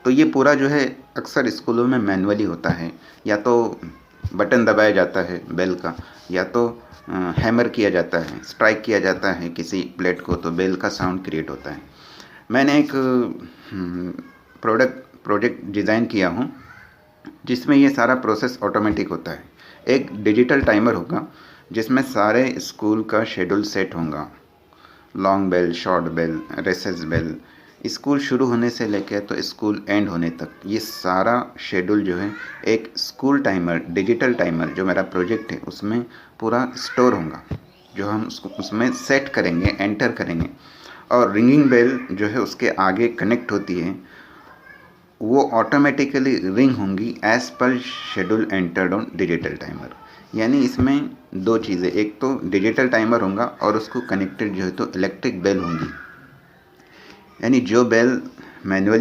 तो ये पूरा जो है अक्सर स्कूलों में मैनुअली होता है, या तो बटन दबाया जाता है बेल का, या तो हैमर किया जाता है, स्ट्राइक किया जाता है किसी प्लेट को तो बेल का साउंड क्रिएट होता है। मैंने एक प्रोजेक्ट डिज़ाइन किया हूँ जिसमें ये सारा प्रोसेस ऑटोमेटिक होता है। एक डिजिटल टाइमर होगा जिसमें सारे स्कूल का शेड्यूल सेट होगा, long bell, short bell, recess bell, school शुरू होने से लेकर तो स्कूल एंड होने तक ये सारा शेड्यूल जो है एक स्कूल टाइमर, डिजिटल टाइमर जो मेरा प्रोजेक्ट है उसमें पूरा स्टोर होगा, जो हम उसको उसमें सेट करेंगे, एंटर करेंगे, और रिंगिंग बेल जो है उसके आगे कनेक्ट होती है, वो ऑटोमेटिकली रिंग होंगी as per schedule entered on digital timer. यानी इसमें दो चीज़ें, एक तो डिजिटल टाइमर होगा और उसको कनेक्टेड जो है तो इलेक्ट्रिक बेल होंगी। यानी जो बेल मैनुअली